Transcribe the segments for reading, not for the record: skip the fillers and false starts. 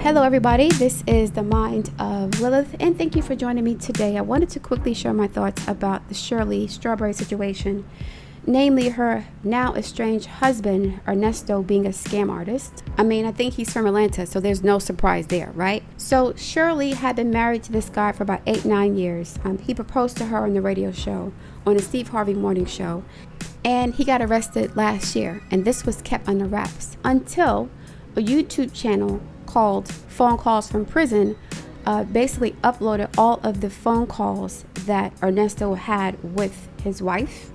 Hello everybody, this is the Mind of Lilith, and thank you for joining me today. I wanted to quickly share my thoughts about the Shirley strawberry situation, namely her now estranged husband Ernesto being a scam artist. I think he's from Atlanta, so there's no surprise there, right? So Shirley had been married to this guy for about 8-9 years. He proposed to her on the radio show, on the Steve Harvey morning show, and he got arrested last year, and this was kept under wraps until a YouTube channel called Phone Calls from Prison basically uploaded all of the phone calls that Ernesto had with his wife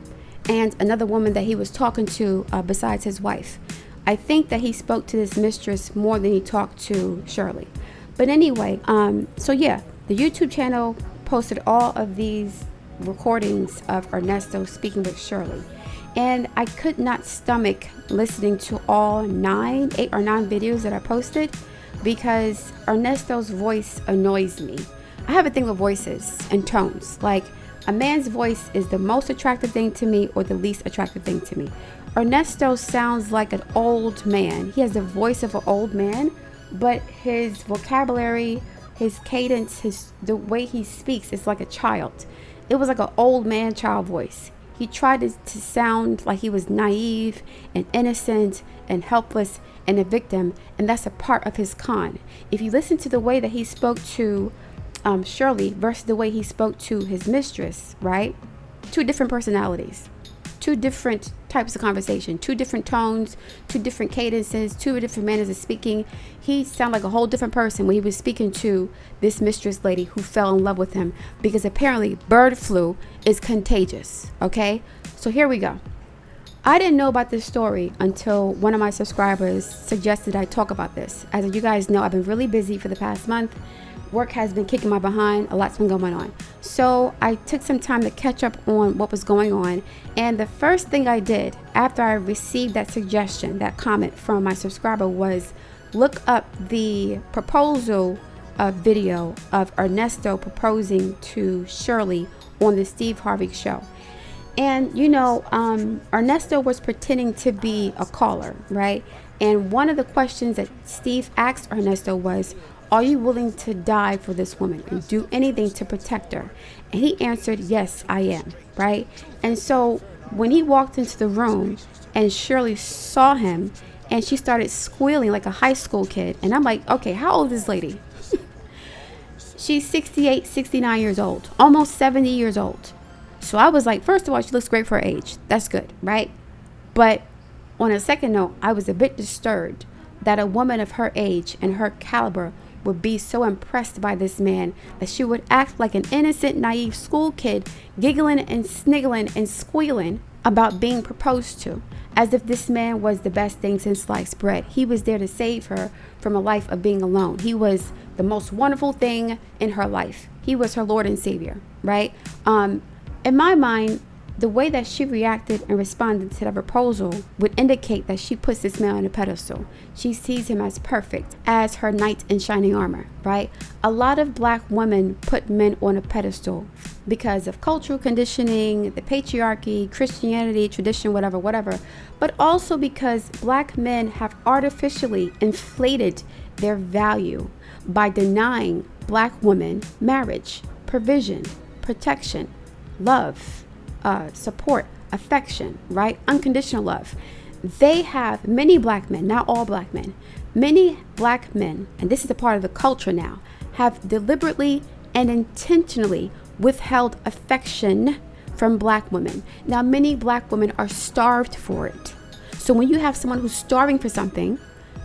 and another woman that he was talking to besides his wife. I think that he spoke to this mistress more than he talked to Shirley. But anyway, the YouTube channel posted all of these recordings of Ernesto speaking with Shirley. And I could not stomach listening to all 8 or 9 videos that I posted because Ernesto's voice annoys me. I have a thing with voices and tones. Like, a man's voice is the most attractive thing to me or the least attractive thing to me. Ernesto sounds like an old man. He has the voice of an old man, but his vocabulary, his cadence, the way he speaks is like a child. It was like an old man child voice. He tried to sound like he was naive and innocent and helpless and a victim, and that's a part of his con. If you listen to the way that he spoke to Shirley versus the way he spoke to his mistress, right? 2 different personalities, 2 different types of conversation, 2 different tones, 2 different cadences, 2 different manners of speaking. He sounded like a whole different person when he was speaking to this mistress lady who fell in love with him, because apparently bird flu is contagious. Okay, so here we go. I didn't know about this story until one of my subscribers suggested I talk about this. As you guys know, I've been really busy for the past month. Work has been kicking my behind. A lot's been going on. So I took some time to catch up on what was going on. And the first thing I did after I received that suggestion, that comment from my subscriber, was look up the proposal video of Ernesto proposing to Shirley on the Steve Harvey show. And Ernesto was pretending to be a caller, right? And one of the questions that Steve asked Ernesto was, are you willing to die for this woman and do anything to protect her? And he answered, yes, I am, right? And so when he walked into the room and Shirley saw him and she started squealing like a high school kid. And I'm like, okay, how old is this lady? She's 68, 69 years old, almost 70 years old. So I was like, first of all, she looks great for her age. That's good, right? But on a second note, I was a bit disturbed that a woman of her age and her caliber would be so impressed by this man that she would act like an innocent, naive school kid, giggling and sniggling and squealing about being proposed to, as if this man was the best thing since sliced bread. He was there to save her from a life of being alone. He was the most wonderful thing in her life. He was her Lord and Savior, right? In my mind, the way that she reacted and responded to the proposal would indicate that she puts this man on a pedestal. She sees him as perfect, as her knight in shining armor, right? A lot of black women put men on a pedestal because of cultural conditioning, the patriarchy, Christianity, tradition, whatever, but also because black men have artificially inflated their value by denying black women marriage, provision, protection, love, support, affection, right? Unconditional love. They have many black men, not all black men, many black men, and this is a part of the culture now, have deliberately and intentionally withheld affection from black women. Now, many black women are starved for it. So when you have someone who's starving for something,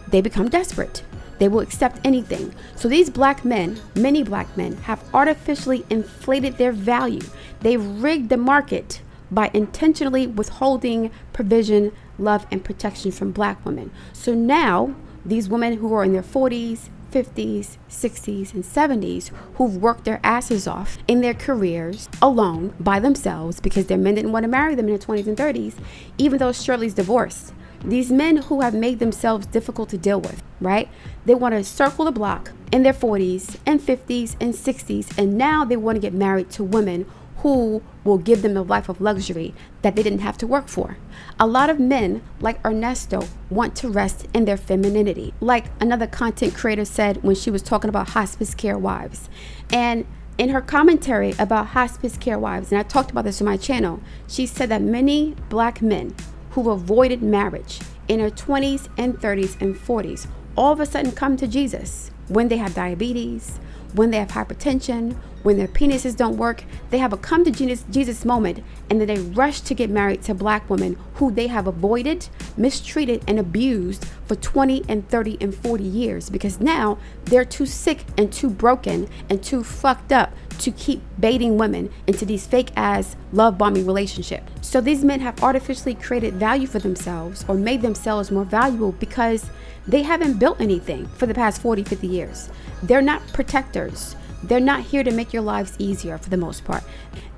they become desperate. They will accept anything. So these black men, many black men, have artificially inflated their value. They rigged the market by intentionally withholding provision, love, and protection from black women. So now, these women who are in their 40s, 50s, 60s, and 70s, who've worked their asses off in their careers alone by themselves because their men didn't want to marry them in their 20s and 30s, even though Shirley's divorced. These men who have made themselves difficult to deal with, right? They want to circle the block in their 40s and 50s and 60s, and now they want to get married to women who will give them the life of luxury that they didn't have to work for. A lot of men, like Ernesto, want to rest in their femininity. Like another content creator said when she was talking about hospice care wives. And in her commentary about hospice care wives, and I talked about this on my channel, she said that many black men who avoided marriage in their 20s and 30s and 40s all of a sudden come to Jesus when they have diabetes, when they have hypertension, when their penises don't work. They have a come to Jesus moment, and then they rush to get married to black women who they have avoided, mistreated, and abused for 20 and 30 and 40 years, because now they're too sick and too broken and too fucked up to keep baiting women into these fake ass love bombing relationships. So these men have artificially created value for themselves, or made themselves more valuable, because they haven't built anything for the past 40, 50 years. They're not protectors. They're not here to make your lives easier for the most part.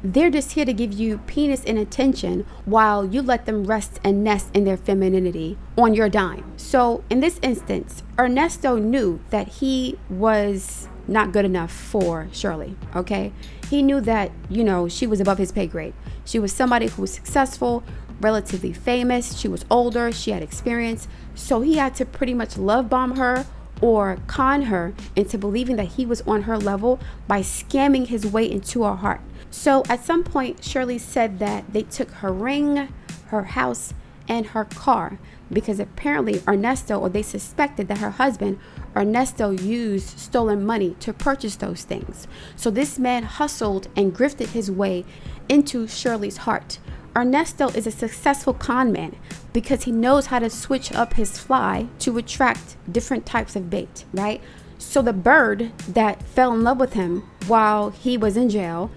They're just here to give you penis and attention while you let them rest and nest in their femininity on your dime. So in this instance, Ernesto knew that he was not good enough for Shirley, okay? He knew that, she was above his pay grade. She was somebody who was successful, relatively famous. She was older. She had experience. So he had to pretty much love bomb her or con her into believing that he was on her level by scamming his way into her heart. So at some point, Shirley said that they took her ring, her house, and her car, because apparently Ernesto, or they suspected that her husband, Ernesto, used stolen money to purchase those things. So this man hustled and grifted his way into Shirley's heart. Ernesto is a successful con man because he knows how to switch up his fly to attract different types of bait, right? So the bird that fell in love with him while he was in jail,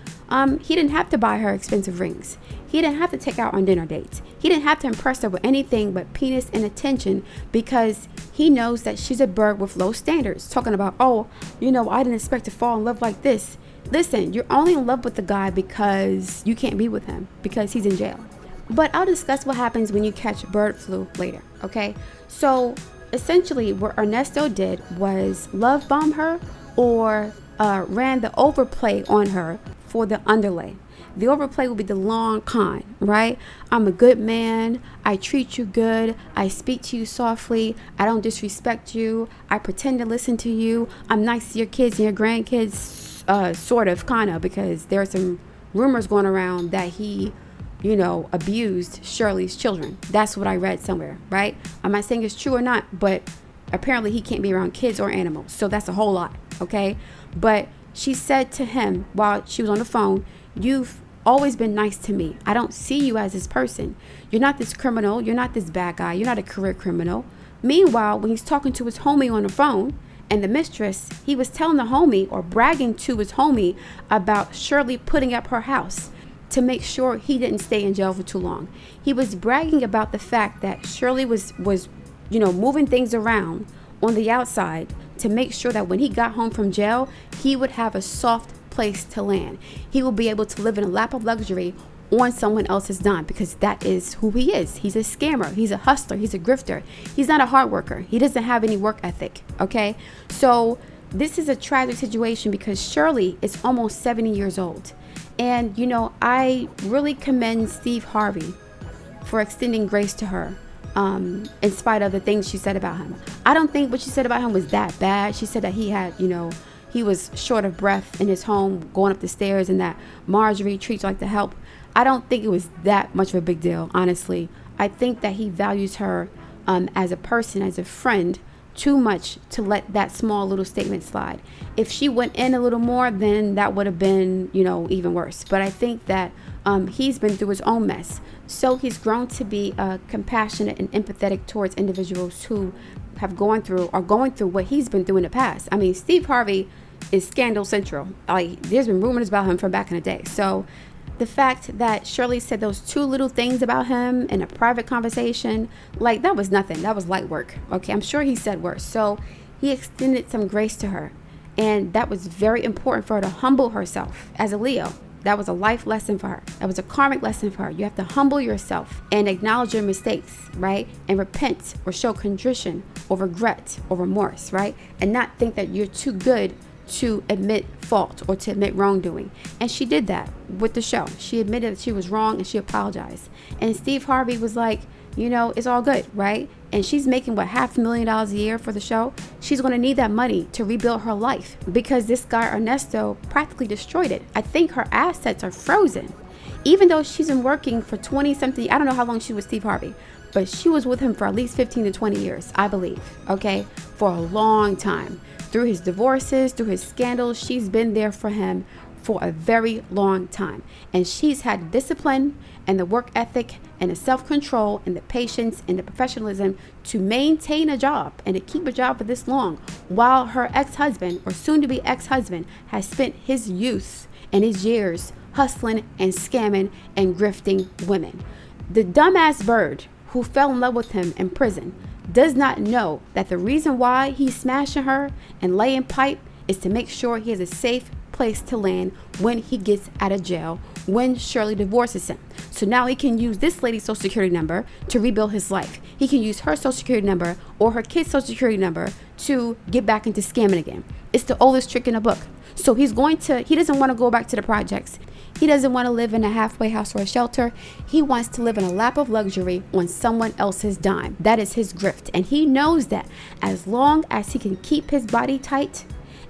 he didn't have to buy her expensive rings. He didn't have to take out on dinner dates. He didn't have to impress her with anything but penis and attention, because he knows that she's a bird with low standards. Talking about, I didn't expect to fall in love like this. Listen, you're only in love with the guy because you can't be with him because he's in jail. But I'll discuss what happens when you catch bird flu later, okay? So essentially what Ernesto did was love bomb her, or ran the overplay on her for the underlay. The overplay will be the long con, right? I'm a good man. I treat you good. I speak to you softly. I don't disrespect you. I pretend to listen to you. I'm nice to your kids and your grandkids, sort of, kind of, because there are some rumors going around that he, abused Shirley's children. That's what I read somewhere, right? I'm not saying it's true or not, but apparently he can't be around kids or animals. So that's a whole lot, okay? But she said to him while she was on the phone, "You've always been nice to me. I don't see you as this person. You're not this criminal. You're not this bad guy. You're not a career criminal." Meanwhile, when he's talking to his homie on the phone and the mistress, he was telling the homie, or bragging to his homie, about Shirley putting up her house to make sure he didn't stay in jail for too long. He was bragging about the fact that Shirley was moving things around on the outside to make sure that when he got home from jail, he would have a soft place to land. He will be able to live in a lap of luxury on someone else's dime, because that is who he is. He's a scammer. He's a hustler. He's a grifter. He's not a hard worker. He doesn't have any work ethic. Okay. So this is a tragic situation because Shirley is almost 70 years old. And, I really commend Steve Harvey for extending grace to her, in spite of the things she said about him. I don't think what she said about him was that bad. She said that he had, he was short of breath in his home going up the stairs, and that Marjorie treats like to help. I don't think it was that much of a big deal, honestly. I think that he values her as a person, as a friend, too much to let that small little statement slide. If she went in a little more, then that would have been, even worse. But I think that he's been through his own mess. So he's grown to be compassionate and empathetic towards individuals who have gone through what he's been through in the past. I mean, Steve Harvey is scandal central. There's been rumors about him from back in the day. So the fact that Shirley said those two little things about him in a private conversation, that was nothing. That was light work. Okay, I'm sure he said worse. So he extended some grace to her. And that was very important for her to humble herself as a Leo. That was a life lesson for her. That was a karmic lesson for her. You have to humble yourself and acknowledge your mistakes, right? And repent or show contrition or regret or remorse, right? And not think that you're too good to admit fault or to admit wrongdoing. And she did that with the show. She admitted that she was wrong and she apologized. And Steve Harvey was like, it's all good, right? And she's making $500,000 a year for the show. She's going to need that money to rebuild her life because this guy Ernesto practically destroyed it. I think her assets are frozen. Even though she's been working for 20 something, I don't know how long she was Steve Harvey, but she was with him for at least 15 to 20 years, I believe, okay? For a long time. Through his divorces, through his scandals, she's been there for him for a very long time. And she's had discipline and the work ethic and the self-control and the patience and the professionalism to maintain a job and to keep a job for this long, while her ex-husband or soon-to-be ex-husband has spent his youth and his years hustling and scamming and grifting women. The dumbass bird who fell in love with him in prison does not know that the reason why he's smashing her and laying pipe is to make sure he has a safe place to land when he gets out of jail, when Shirley divorces him. So now he can use this lady's social security number to rebuild his life. He can use her social security number or her kid's social security number to get back into scamming again. It's the oldest trick in the book. So he doesn't want to go back to the projects. He doesn't want to live in a halfway house or a shelter. He wants to live in a lap of luxury on someone else's dime. That is his grift. And he knows that as long as he can keep his body tight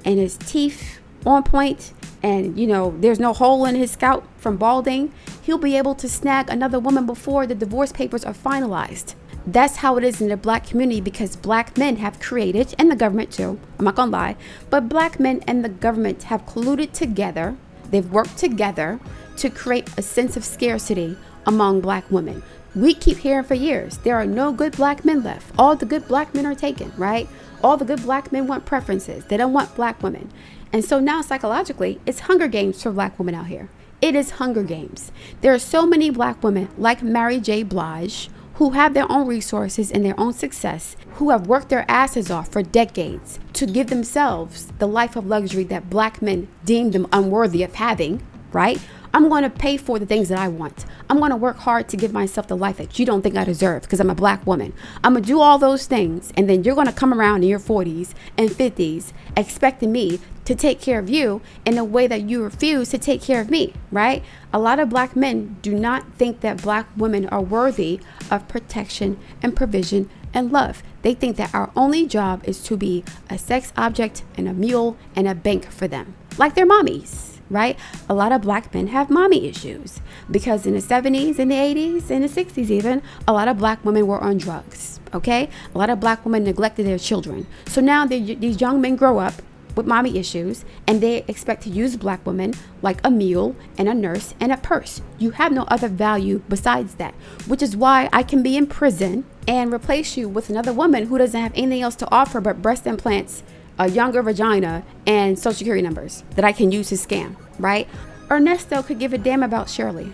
and his teeth on point and, there's no hole in his scalp from balding, he'll be able to snag another woman before the divorce papers are finalized. That's how it is in the black community, because black men have created, and the government too, I'm not gonna lie, but black men and the government have colluded together. They've worked together to create a sense of scarcity among black women. We keep hearing for years, there are no good black men left. All the good black men are taken, right? All the good black men want preferences. They don't want black women. And so now psychologically, it's Hunger Games for black women out here. It is Hunger Games. There are so many black women like Mary J. Blige who have their own resources and their own success, who have worked their asses off for decades to give themselves the life of luxury that black men deem them unworthy of having, right? I'm going to pay for the things that I want. I'm going to work hard to give myself the life that you don't think I deserve because I'm a black woman. I'm going to do all those things, and then you're going to come around in your 40s and 50s expecting me to take care of you in a way that you refuse to take care of me, right? A lot of black men do not think that black women are worthy of protection and provision and love. They think that our only job is to be a sex object and a mule and a bank for them, like their mommies. Right? A lot of black men have mommy issues because in the 70s, in the 80s, in the 60s even, a lot of black women were on drugs, okay? A lot of black women neglected their children. So now these young men grow up with mommy issues and they expect to use black women like a mule and a nurse and a purse. You have no other value besides that, which is why I can be in prison and replace you with another woman who doesn't have anything else to offer but breast implants, a younger vagina, and social security numbers that I can use to scam, right? Ernesto could give a damn about Shirley.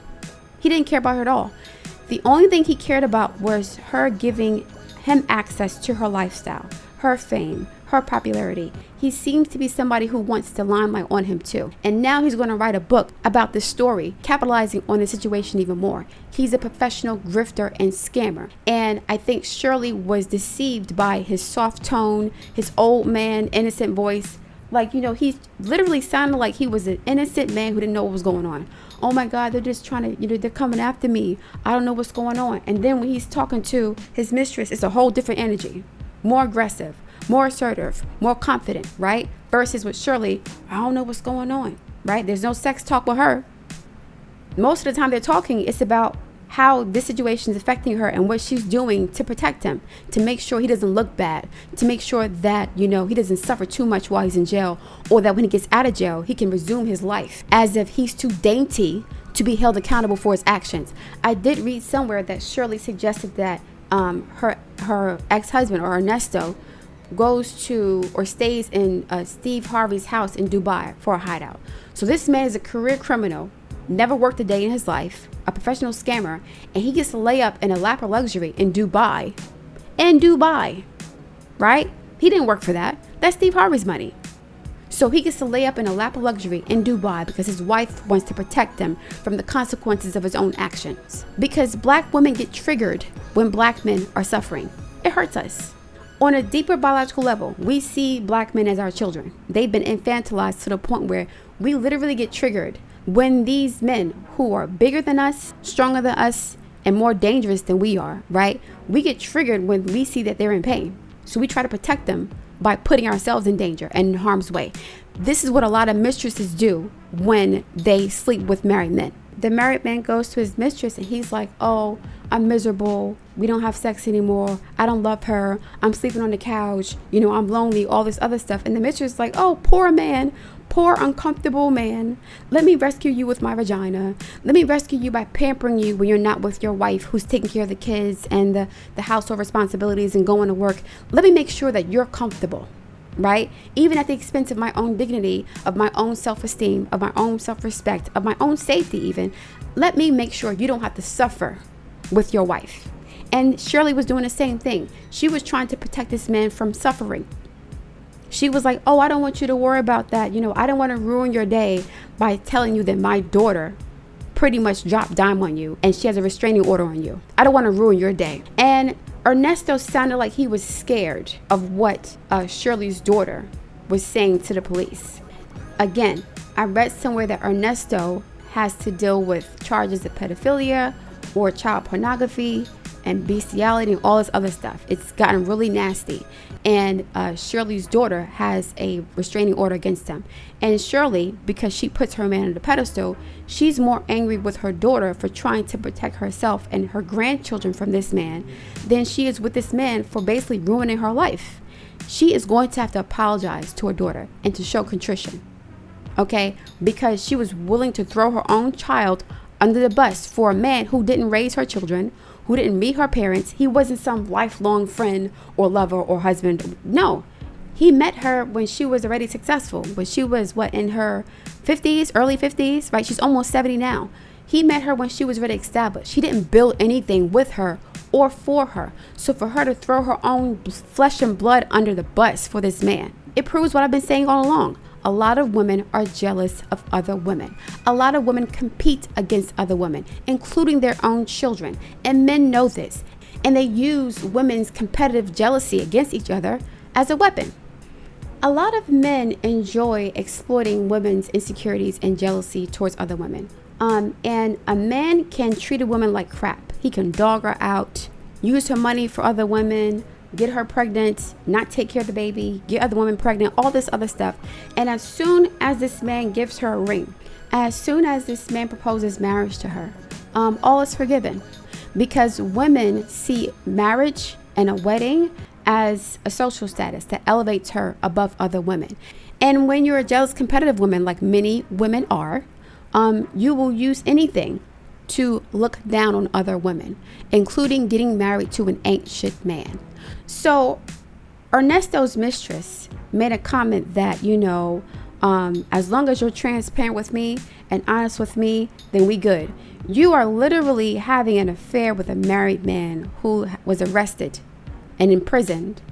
He didn't care about her at all. The only thing he cared about was her giving him access to her lifestyle, her fame, her popularity. He seems to be somebody who wants the limelight on him too. And now he's going to write a book about this story, capitalizing on the situation even more. He's a professional grifter and scammer. And I think Shirley was deceived by his soft tone, his old man, innocent voice. Like, he literally sounded like he was an innocent man who didn't know what was going on. Oh my God, they're just trying to, they're coming after me. I don't know what's going on. And then when he's talking to his mistress, it's a whole different energy. More aggressive, more assertive, more confident, right? Versus with Shirley, I don't know what's going on, right? There's no sex talk with her. Most of the time they're talking, it's about how this situation is affecting her and what she's doing to protect him, to make sure he doesn't look bad, to make sure that, he doesn't suffer too much while he's in jail, or that when he gets out of jail, he can resume his life as if he's too dainty to be held accountable for his actions. I did read somewhere that Shirley suggested that her ex-husband, or Ernesto, goes to or stays in Steve Harvey's house in Dubai for a hideout. So this man is a career criminal, never worked a day in his life, a professional scammer, and he gets to lay up in a lap of luxury in Dubai. In Dubai, right? He didn't work for that. That's Steve Harvey's money. So he gets to lay up in a lap of luxury in Dubai because his wife wants to protect him from the consequences of his own actions. Because black women get triggered when black men are suffering. It hurts us. On a deeper biological level, we see black men as our children. They've been infantilized to the point where we literally get triggered when these men who are bigger than us, stronger than us, and more dangerous than we are, right? We get triggered when we see that they're in pain. So we try to protect them by putting ourselves in danger and in harm's way. This is what a lot of mistresses do when they sleep with married men. The married man goes to his mistress and he's like, oh, I'm miserable. We don't have sex anymore. I don't love her. I'm sleeping on the couch. I'm lonely, all this other stuff. And the mistress is like, oh, poor man, poor uncomfortable man. Let me rescue you with my vagina. Let me rescue you by pampering you when you're not with your wife who's taking care of the kids and the household responsibilities and going to work. Let me make sure that you're comfortable. Right? Even at the expense of my own dignity, of my own self-esteem, of my own self-respect, of my own safety even. Let me make sure you don't have to suffer with your wife. And Shirley was doing the same thing. She was trying to protect this man from suffering. She was like, oh, I don't want you to worry about that. I don't want to ruin your day by telling you that my daughter pretty much dropped dime on you and she has a restraining order on you. I don't want to ruin your day. And Ernesto sounded like he was scared of what Shirley's daughter was saying to the police. Again, I read somewhere that Ernesto has to deal with charges of pedophilia or child pornography and bestiality and all this other stuff. It's gotten really nasty. And Shirley's daughter has a restraining order against him. And Shirley, because she puts her man on the pedestal, she's more angry with her daughter for trying to protect herself and her grandchildren from this man than she is with this man for basically ruining her life. She is going to have to apologize to her daughter and to show contrition. Okay? Because she was willing to throw her own child under the bus for a man who didn't raise her children, who didn't meet her parents. He wasn't some lifelong friend or lover or husband. No, he met her when she was already successful, when she was in her 50s, early 50s, right? She's almost 70 now. He met her when she was already established. He didn't build anything with her or for her. So for her to throw her own flesh and blood under the bus for this man, it proves what I've been saying all along. A lot of women are jealous of other women. A lot of women compete against other women, including their own children. And men know this. And they use women's competitive jealousy against each other as a weapon. A lot of men enjoy exploiting women's insecurities and jealousy towards other women. And a man can treat a woman like crap. He can dog her out, use her money for other women, get her pregnant, not take care of the baby, get other women pregnant, all this other stuff. And as soon as this man gives her a ring, as soon as this man proposes marriage to her, all is forgiven. Because women see marriage and a wedding as a social status that elevates her above other women. And when you're a jealous, competitive woman, like many women are, you will use anything to look down on other women, including getting married to an ancient man. So Ernesto's mistress made a comment that, as long as you're transparent with me and honest with me, then we good. You are literally having an affair with a married man who was arrested and imprisoned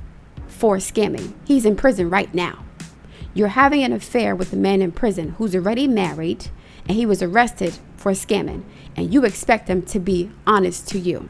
for scamming. He's in prison right now. You're having an affair with a man in prison who's already married and he was arrested for scamming, and you expect him to be honest to you.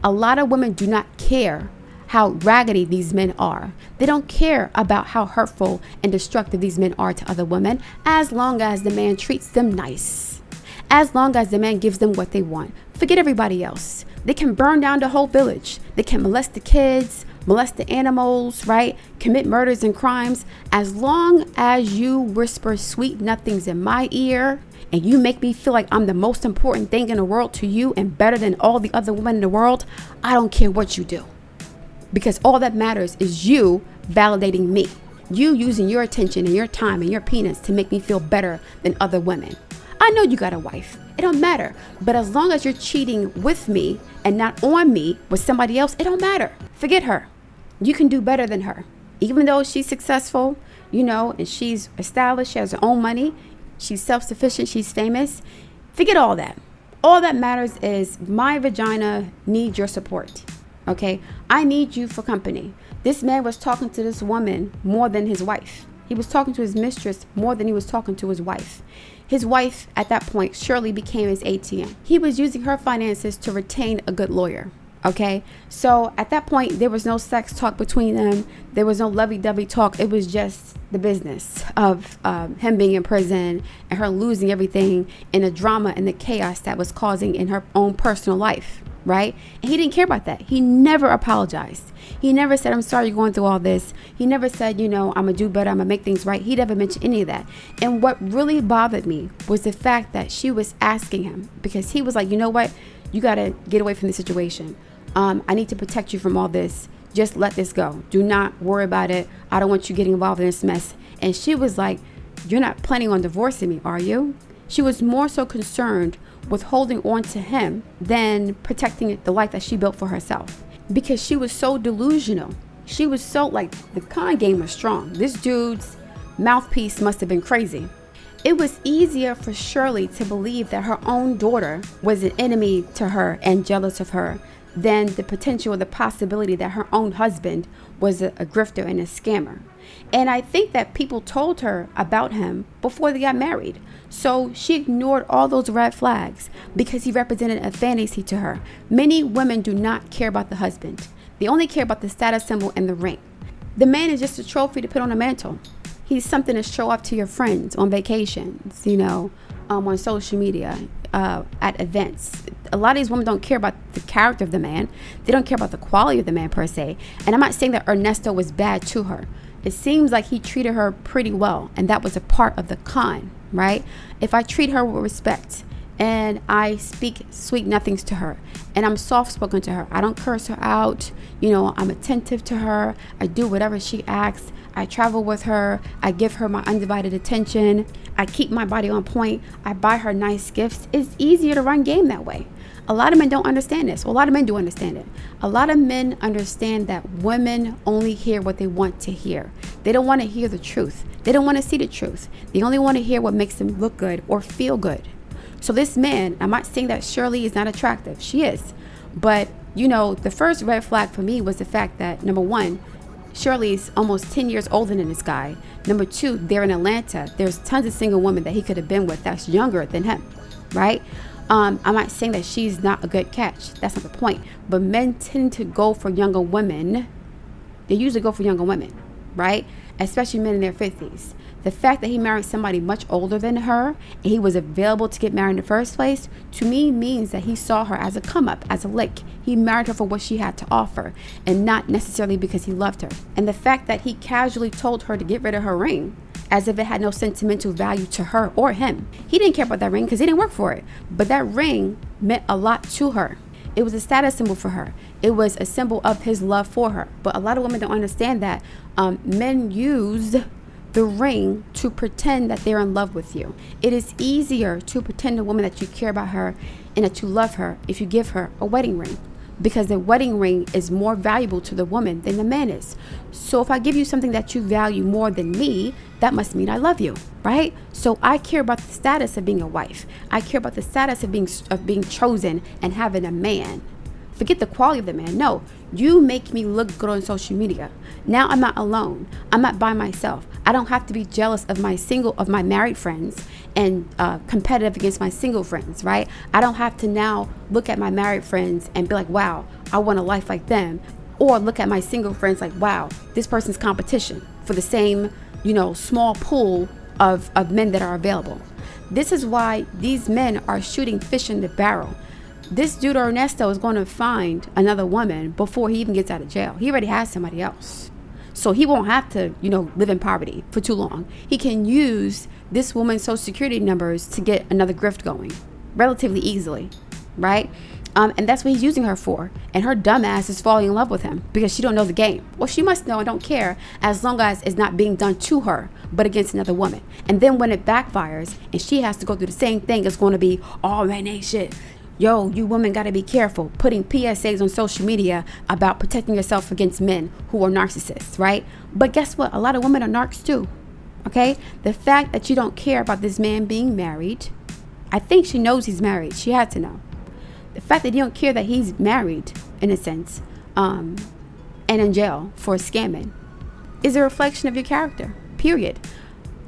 A lot of women do not care how raggedy these men are. They don't care about how hurtful and destructive these men are to other women, as long as the man treats them nice, as long as the man gives them what they want. Forget everybody else. They can burn down the whole village. They can molest the kids, molest the animals, right? Commit murders and crimes. As long as you whisper sweet nothings in my ear and you make me feel like I'm the most important thing in the world to you and better than all the other women in the world, I don't care what you do. Because all that matters is you validating me. You using your attention and your time and your penis to make me feel better than other women. I know you got a wife. It don't matter. But as long as you're cheating with me and not on me with somebody else, it don't matter. Forget her. You can do better than her. Even though she's successful, and she's established, she has her own money, she's self-sufficient, she's famous. Forget all that. All that matters is my vagina needs your support. Okay, I need you for company. This man was talking to this woman more than his wife. He was talking to his mistress more than he was talking to his wife. His wife, at that point, Shirley became his ATM. He was using her finances to retain a good lawyer. Okay, so at that point, there was no sex talk between them. There was no lovey-dovey talk. It was just the business of him being in prison and her losing everything, and the drama and the chaos that was causing in her own personal life, right? And he didn't care about that. He never apologized. He never said, I'm sorry you're going through all this. He never said, I'm going to do better. I'm going to make things right. He never mentioned any of that. And what really bothered me was the fact that she was asking him, because he was like, you know what? You got to get away from the situation. I need to protect you from all this. Just let this go. Do not worry about it. I don't want you getting involved in this mess. And she was like, you're not planning on divorcing me, are you? She was more so concerned with holding on to him than protecting the life that she built for herself, because she was so delusional. She was so like, the con game was strong. This dude's mouthpiece must have been crazy. It was easier for Shirley to believe that her own daughter was an enemy to her and jealous of her than the potential or the possibility that her own husband was a grifter and a scammer. And I think that people told her about him before they got married. So she ignored all those red flags because he represented a fantasy to her. Many women do not care about the husband. They only care about the status symbol and the ring. The man is just a trophy to put on a mantle. He's something to show off to your friends on vacations, on social media, at events. A lot of these women don't care about the character of the man. They don't care about the quality of the man per se. And I'm not saying that Ernesto was bad to her. It seems like he treated her pretty well, and that was a part of the con, right? If I treat her with respect and I speak sweet nothings to her and I'm soft-spoken to her, I don't curse her out, I'm attentive to her, I do whatever she asks, I travel with her, I give her my undivided attention, I keep my body on point, I buy her nice gifts. It's easier to run game that way. A lot of men don't understand this. Well, a lot of men do understand it. A lot of men understand that women only hear what they want to hear. They don't want to hear the truth. They don't want to see the truth. They only want to hear what makes them look good or feel good. So this man, I'm not saying that Shirley is not attractive. She is. But, the first red flag for me was the fact that, number one, Shirley's almost 10 years older than this guy. Number two, they're in Atlanta. There's tons of single women that he could have been with that's younger than him, right? I'm not saying that she's not a good catch. That's not the point. But men tend to go for younger women. They usually go for younger women, right? Especially men in their 50s. The fact that he married somebody much older than her and he was available to get married in the first place, to me means that he saw her as a come up, as a lick. He married her for what she had to offer and not necessarily because he loved her. And the fact that he casually told her to get rid of her ring as if it had no sentimental value to her or him. He didn't care about that ring because he didn't work for it. But that ring meant a lot to her. It was a status symbol for her. It was a symbol of his love for her. But a lot of women don't understand that men use the ring to pretend that they're in love with you. It is easier to pretend to a woman that you care about her and that you love her if you give her a wedding ring, because the wedding ring is more valuable to the woman than the man is. So if I give you something that you value more than me, that must mean I love you, right? So I care about the status of being a wife. I care about the status of being chosen and having a man. Forget the quality of the man. No, you make me look good on social media. Now I'm not alone. I'm not by myself. I don't have to be jealous of my married friends and competitive against my single friends, right? I don't have to now look at my married friends and be like, wow, I want a life like them. Or look at my single friends like, wow, this person's competition for the same, small pool of men that are available. This is why these men are shooting fish in the barrel. This dude Ernesto is going to find another woman before he even gets out of jail. He already has somebody else. So he won't have to, live in poverty for too long. He can use this woman's social security numbers to get another grift going relatively easily, right? And that's what he's using her for. And her dumbass is falling in love with him because she don't know the game. Well, she must know and don't care as long as it's not being done to her, but against another woman. And then when it backfires and she has to go through the same thing, it's going to be, oh man, ain't shit. Yo, you women got to be careful putting PSAs on social media about protecting yourself against men who are narcissists, right? But guess what? A lot of women are narcs too, okay? The fact that you don't care about this man being married, I think she knows he's married. She had to know. The fact that you don't care that he's married, in a sense, and in jail for scamming is a reflection of your character, period.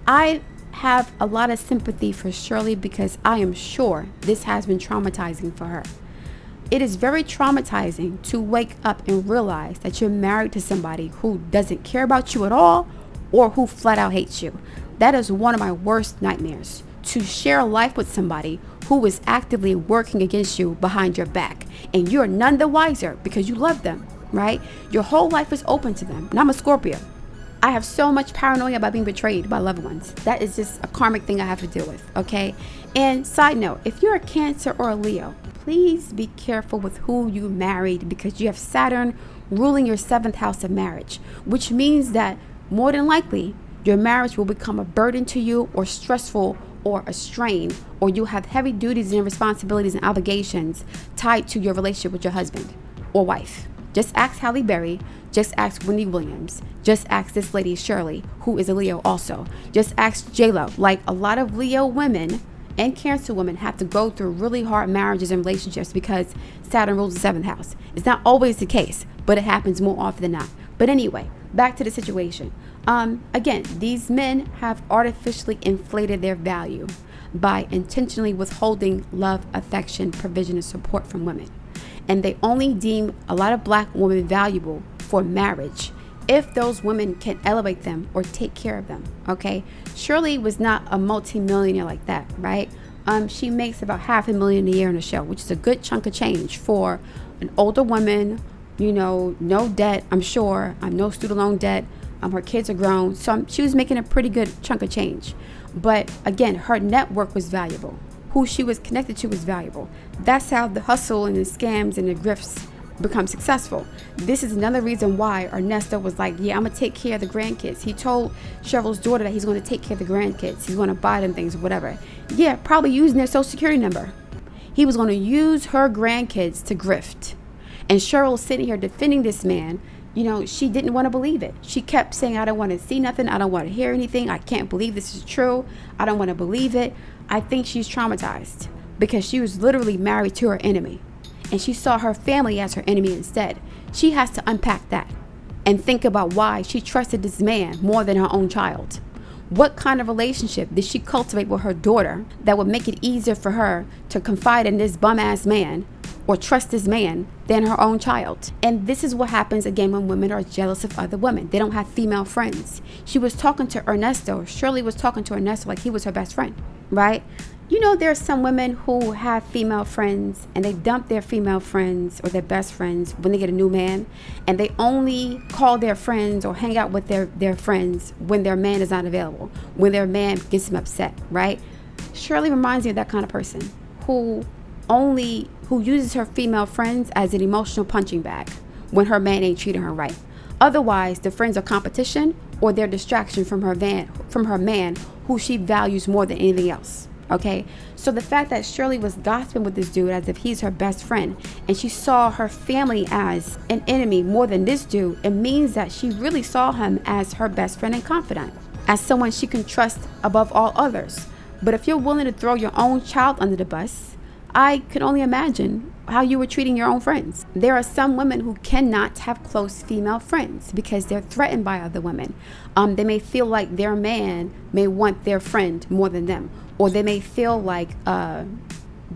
I have a lot of sympathy for Shirley because I am sure this has been traumatizing for her. It is very traumatizing to wake up and realize that you're married to somebody who doesn't care about you at all or who flat out hates you. That is one of my worst nightmares, to share life with somebody who is actively working against you behind your back, and you're none the wiser because you love them, right? Your whole life is open to them. And I'm a Scorpio. I have so much paranoia about being betrayed by loved ones. That is just a karmic thing I have to deal with, okay? And side note, if you're a Cancer or a Leo, please be careful with who you married, because you have Saturn ruling your 7th house of marriage, which means that more than likely your marriage will become a burden to you, or stressful, or a strain, or you have heavy duties and responsibilities and obligations tied to your relationship with your husband or wife. Just ask Halle Berry. Just ask Wendy Williams. Just ask this lady Shirley, who is a Leo also. Just ask J-Lo. Like, a lot of Leo women and Cancer women have to go through really hard marriages and relationships because Saturn rules the 7th house. It's not always the case, but it happens more often than not. But anyway, back to the situation. Again, these men have artificially inflated their value by intentionally withholding love, affection, provision, and support from women. And they only deem a lot of Black women valuable for marriage if those women can elevate them or take care of them, okay? Shirley was not a multi-millionaire like that, right? She makes about $500,000 a year in a show, which is a good chunk of change for an older woman, you know, no debt, I'm sure, no student loan debt. Her kids are grown, so she was making a pretty good chunk of change. But again, her network was valuable. Who she was connected to was valuable. That's how the hustle and the scams and the grifts become successful. This is another reason why Ernesto was like, yeah, I'm gonna take care of the grandkids. He told Cheryl's daughter that he's going to take care of the grandkids. He's going to buy them things or whatever. Yeah, probably using their social security number. He was going to use her grandkids to grift. And Sheryl sitting here defending this man. You know, she didn't want to believe it. She kept saying, I don't want to see nothing. I don't want to hear anything. I can't believe this is true. I don't want to believe it. I think she's traumatized because she was literally married to her enemy. And she saw her family as her enemy instead. She has to unpack that and think about why she trusted this man more than her own child. What kind of relationship did she cultivate with her daughter that would make it easier for her to confide in this bum-ass man or trust this man than her own child? And this is what happens again when women are jealous of other women. They don't have female friends. She was talking to Ernesto. Shirley was talking to Ernesto like he was her best friend, right? You know, there are some women who have female friends and they dump their female friends or their best friends when they get a new man, and they only call their friends or hang out with their friends when their man is not available, when their man gets them upset, right? Shirley reminds me of that kind of person who uses her female friends as an emotional punching bag when her man ain't treating her right. Otherwise, the friends are competition or they're distraction from her man who she values more than anything else. Okay, so the fact that Shirley was gossiping with this dude as if he's her best friend, and she saw her family as an enemy more than this dude, it means that she really saw him as her best friend and confidant, as someone she can trust above all others. But if you're willing to throw your own child under the bus, I can only imagine how you were treating your own friends. There are some women who cannot have close female friends because they're threatened by other women. They may feel like their man may want their friend more than them, or they may feel like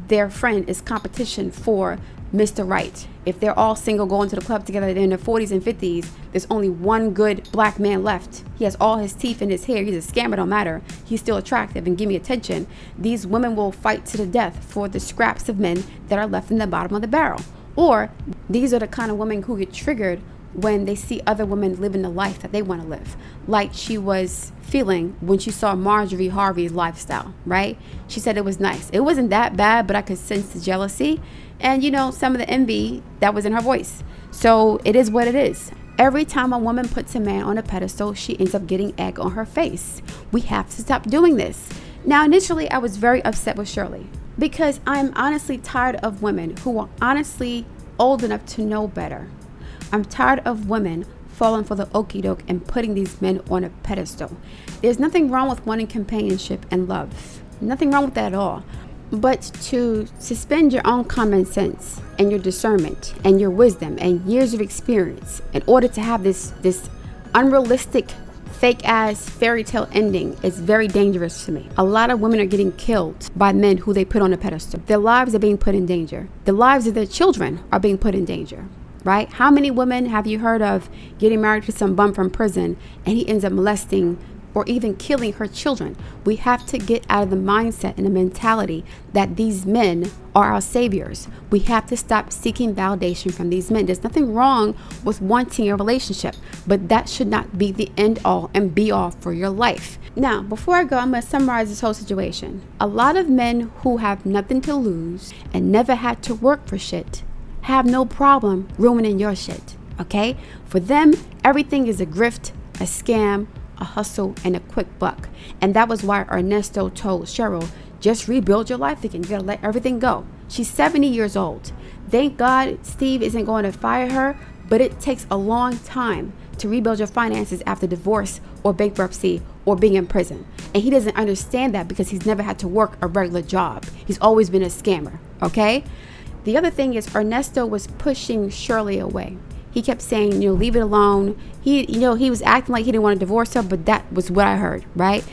their friend is competition for Mr. Right. If they're all single going to the club together, they're in their 40s and 50s, there's only one good Black man left. He has all his teeth in his hair. He's a scammer, don't matter. He's still attractive and give me attention. These women will fight to the death for the scraps of men that are left in the bottom of the barrel. Or these are the kind of women who get triggered when they see other women living the life that they want to live, like she was feeling when she saw Marjorie Harvey's lifestyle, right? She said it was nice. It wasn't that bad, but I could sense the jealousy and, you know, some of the envy that was in her voice. So it is what it is. Every time a woman puts a man on a pedestal, she ends up getting egg on her face. We have to stop doing this. Now, initially, I was very upset with Shirley because I'm honestly tired of women who are honestly old enough to know better. I'm tired of women falling for the okie doke and putting these men on a pedestal. There's nothing wrong with wanting companionship and love. Nothing wrong with that at all. But to suspend your own common sense and your discernment and your wisdom and years of experience in order to have this unrealistic fake ass fairy tale ending is very dangerous to me. A lot of women are getting killed by men who they put on a pedestal. Their lives are being put in danger. The lives of their children are being put in danger, right? How many women have you heard of getting married to some bum from prison and he ends up molesting or even killing her children? We have to get out of the mindset and the mentality that these men are our saviors. We have to stop seeking validation from these men. There's nothing wrong with wanting a relationship, but that should not be the end all and be all for your life. Now, before I go, I'm going to summarize this whole situation. A lot of men who have nothing to lose and never had to work for shit have no problem ruining your shit, okay? For them, everything is a grift, a scam, a hustle, and a quick buck. And that was why Ernesto told Sheryl, just rebuild your life again. You gotta let everything go. She's 70 years old. Thank God Steve isn't going to fire her, but it takes a long time to rebuild your finances after divorce or bankruptcy or being in prison. And he doesn't understand that because he's never had to work a regular job. He's always been a scammer, okay? The other thing is Ernesto was pushing Shirley away. He kept saying, leave it alone. He was acting like he didn't want to divorce her, but that was what I heard, right?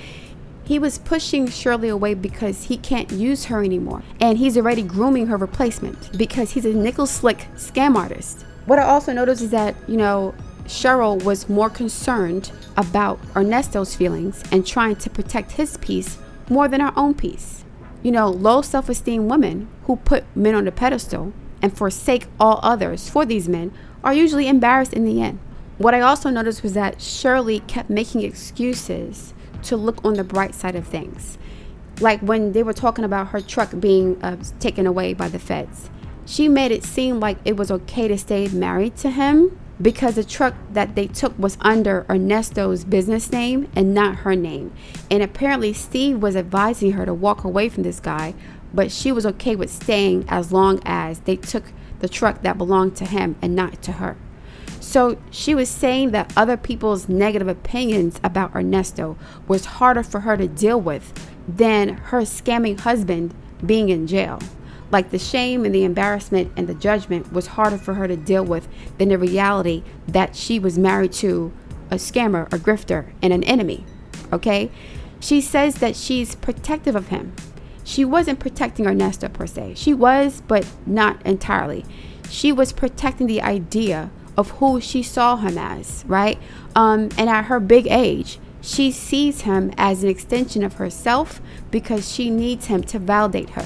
He was pushing Shirley away because he can't use her anymore. And he's already grooming her replacement because he's a nickel slick scam artist. What I also noticed is that, Sheryl was more concerned about Ernesto's feelings and trying to protect his peace more than her own peace. Low self-esteem women who put men on a pedestal and forsake all others for these men are usually embarrassed in the end. What I also noticed was that Shirley kept making excuses to look on the bright side of things. Like when they were talking about her truck being taken away by the feds, she made it seem like it was okay to stay married to him because the truck that they took was under Ernesto's business name and not her name. And apparently Steve was advising her to walk away from this guy, but she was okay with staying as long as they took the truck that belonged to him and not to her. So she was saying that other people's negative opinions about Ernesto was harder for her to deal with than her scamming husband being in jail. Like the shame and the embarrassment and the judgment was harder for her to deal with than the reality that she was married to a scammer, a grifter, and an enemy, okay? She says that she's protective of him. She wasn't protecting Ernesto per se. She was, but not entirely. She was protecting the idea of who she saw him as, right? And at her big age, she sees him as an extension of herself because she needs him to validate her.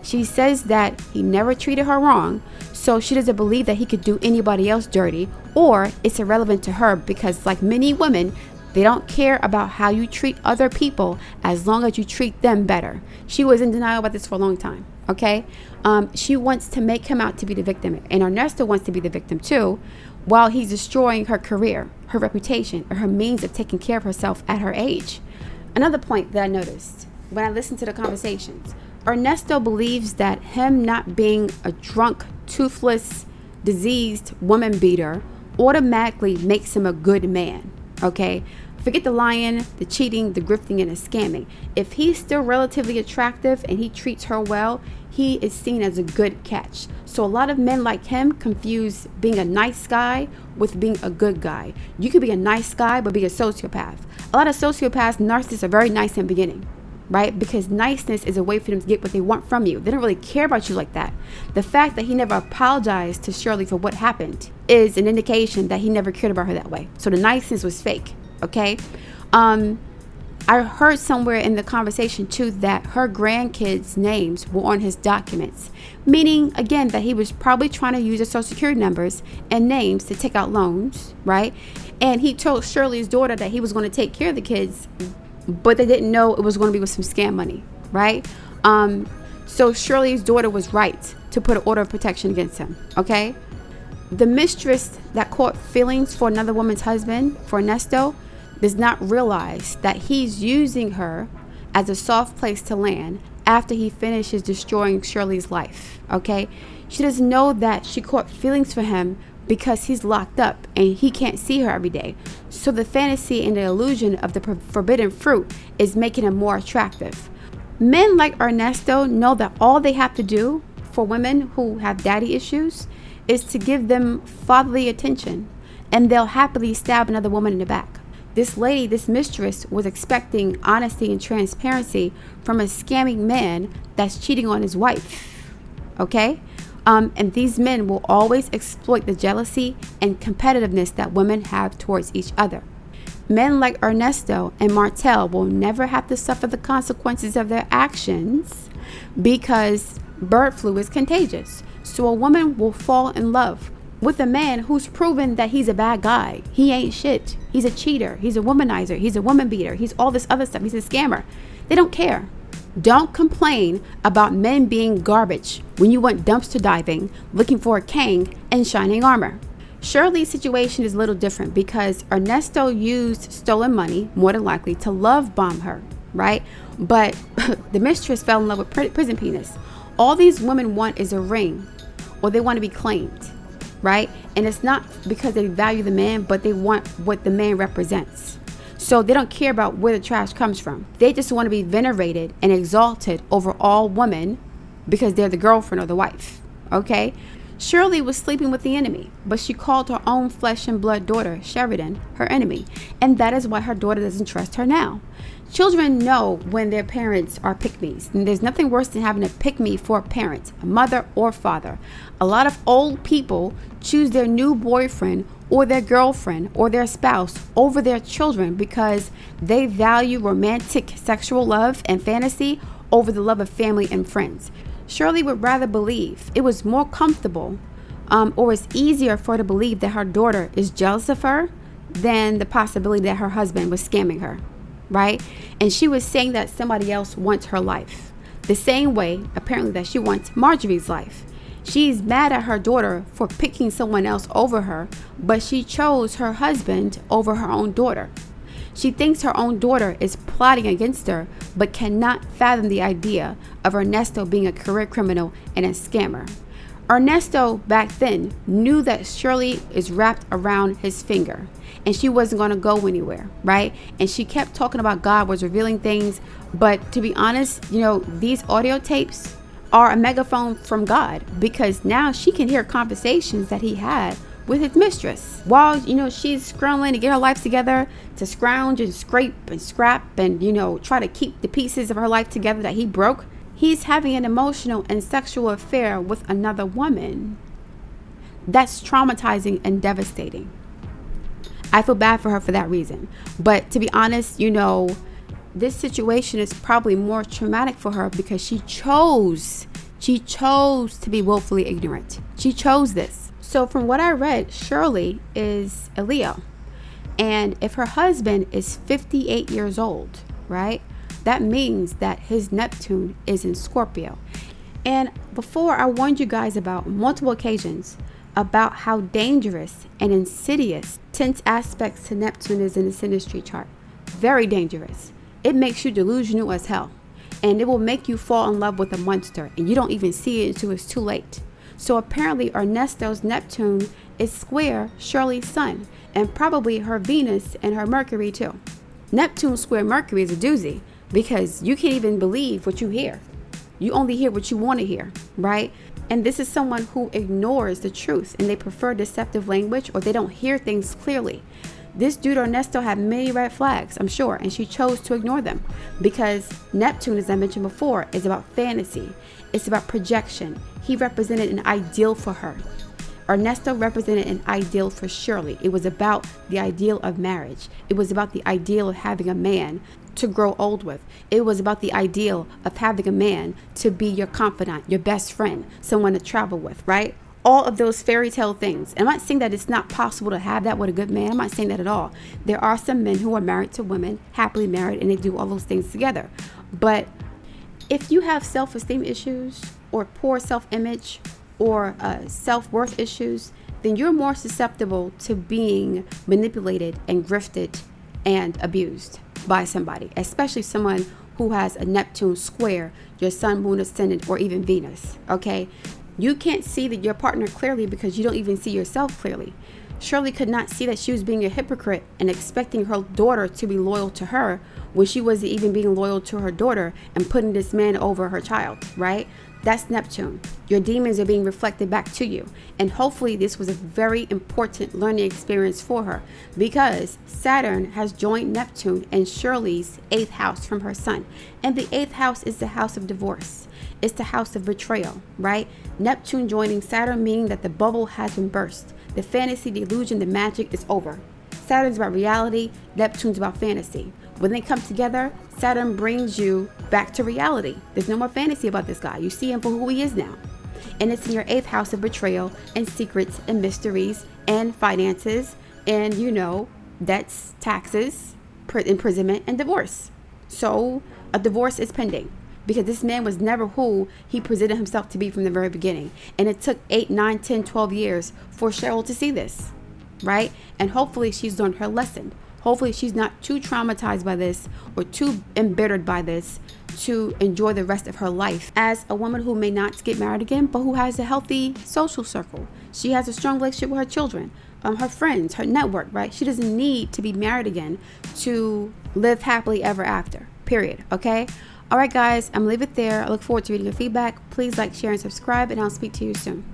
She says that he never treated her wrong, so she doesn't believe that he could do anybody else dirty, or it's irrelevant to her because, like many women, they don't care about how you treat other people as long as you treat them better. She was in denial about this for a long time, okay? She wants to make him out to be the victim, and Ernesto wants to be the victim too, while he's destroying her career, her reputation, or her means of taking care of herself at her age. Another point that I noticed when I listened to the conversations, Ernesto believes that him not being a drunk, toothless, diseased woman beater automatically makes him a good man, okay? Forget the lying, the cheating, the grifting, and the scamming. If he's still relatively attractive and he treats her well, he is seen as a good catch. So a lot of men like him confuse being a nice guy with being a good guy. You could be a nice guy but be a sociopath. A lot of sociopaths, narcissists are very nice in the beginning, right? Because niceness is a way for them to get what they want from you. They don't really care about you like that. The fact that he never apologized to Shirley for what happened is an indication that he never cared about her that way. So the niceness was fake, okay? I heard somewhere in the conversation too that her grandkids' names were on his documents, meaning again that he was probably trying to use their social security numbers and names to take out loans, right? And he told Shirley's daughter that he was going to take care of the kids, but they didn't know it was going to be with some scam money, right? So Shirley's daughter was right to put an order of protection against him, okay? The mistress that caught feelings for another woman's husband, for Ernesto, does not realize that he's using her as a soft place to land after he finishes destroying Shirley's life, okay? She doesn't know that she caught feelings for him because he's locked up and he can't see her every day. So the fantasy and the illusion of the forbidden fruit is making him more attractive. Men like Ernesto know that all they have to do for women who have daddy issues is to give them fatherly attention, and they'll happily stab another woman in the back. This lady, this mistress, was expecting honesty and transparency from a scamming man that's cheating on his wife. Okay? And these men will always exploit the jealousy and competitiveness that women have towards each other. Men like Ernesto and Martel will never have to suffer the consequences of their actions because bird flu is contagious. So a woman will fall in love with a man who's proven that he's a bad guy. He ain't shit. He's a cheater. He's a womanizer. He's a woman beater. He's all this other stuff. He's a scammer. They don't care. Don't complain about men being garbage when you went dumpster diving, looking for a king in shining armor. Shirley's situation is a little different because Ernesto used stolen money, more than likely, to love bomb her, right? But the mistress fell in love with prison penis. All these women want is a ring, or they want to be claimed, right? And it's not because they value the man, but they want what the man represents. So they don't care about where the trash comes from. They just want to be venerated and exalted over all women because they're the girlfriend or the wife, okay? Shirley was sleeping with the enemy, but she called her own flesh and blood daughter, Sheridan, her enemy. And that is why her daughter doesn't trust her now. Children know when their parents are pick-me's, and there's nothing worse than having a pick-me for a parent, a mother or father. A lot of old people choose their new boyfriend or their girlfriend or their spouse over their children because they value romantic sexual love and fantasy over the love of family and friends. Shirley would rather believe it was more comfortable or it's easier for her to believe that her daughter is jealous of her than the possibility that her husband was scamming her, right? And she was saying that somebody else wants her life, the same way apparently that she wants Marjorie's life. She's mad at her daughter for picking someone else over her, but she chose her husband over her own daughter. She thinks her own daughter is plotting against her, but cannot fathom the idea of Ernesto being a career criminal and a scammer. Ernesto back then knew that Shirley is wrapped around his finger and she wasn't going to go anywhere, right? And she kept talking about God was revealing things, but to be honest, these audio tapes are a megaphone from God because now she can hear conversations that he had with his mistress while she's scrambling to get her life together, to scrounge and scrape and scrap and try to keep the pieces of her life together that he broke. He's having an emotional and sexual affair with another woman. That's traumatizing and devastating. I feel bad for her for that reason, but to be honest, this situation is probably more traumatic for her because she chose to be willfully ignorant. She chose this. So from what I read, Shirley is a Leo. And if her husband is 58 years old, right, that means that his Neptune is in Scorpio. And before, I warned you guys about multiple occasions about how dangerous and insidious tense aspects to Neptune is in the synastry chart. Very dangerous. It makes you delusional as hell. And it will make you fall in love with a monster. And you don't even see it until it's too late. So apparently Ernesto's Neptune is square Shirley's Sun and probably her Venus and her Mercury too. Neptune square Mercury is a doozy because you can't even believe what you hear. You only hear what you want to hear, right? And this is someone who ignores the truth and they prefer deceptive language or they don't hear things clearly. This dude Ernesto had many red flags, I'm sure, and she chose to ignore them because Neptune, as I mentioned before, is about fantasy. It's about projection. He represented an ideal for her. Ernesto represented an ideal for Shirley. It was about the ideal of marriage. It was about the ideal of having a man to grow old with. It was about the ideal of having a man to be your confidant, your best friend, someone to travel with, right? All of those fairy tale things. And I'm not saying that it's not possible to have that with a good man. I'm not saying that at all. There are some men who are married to women, happily married, and they do all those things together. But if you have self-esteem issues or poor self-image or self-worth issues, then you're more susceptible to being manipulated and grifted and abused by somebody, especially someone who has a Neptune square, your sun, moon, ascendant, or even Venus, okay? You can't see that your partner clearly because you don't even see yourself clearly. Shirley could not see that she was being a hypocrite and expecting her daughter to be loyal to her when she wasn't even being loyal to her daughter and putting this man over her child, right? That's Neptune. Your demons are being reflected back to you. And hopefully this was a very important learning experience for her, because Saturn has joined Neptune in Shirley's 8th house from her sun. And the 8th house is the house of divorce. It's the house of betrayal, right? Neptune joining Saturn, meaning that the bubble has been burst. The fantasy, the illusion, the magic is over. Saturn's about reality, Neptune's about fantasy. When they come together, Saturn brings you back to reality. There's no more fantasy about this guy. You see him for who he is now. And it's in your 8th house of betrayal and secrets and mysteries and finances and, debts, taxes, imprisonment, and divorce. So a divorce is pending, because this man was never who he presented himself to be from the very beginning. And it took 8, 9, 10, 12 years for Sheryl to see this, right? And hopefully she's learned her lesson. Hopefully she's not too traumatized by this or too embittered by this to enjoy the rest of her life as a woman who may not get married again, but who has a healthy social circle. She has a strong relationship with her children, her friends, her network, right? She doesn't need to be married again to live happily ever after, period, okay? All right, guys, I'm going to leave it there. I look forward to reading your feedback. Please like, share, and subscribe, and I'll speak to you soon.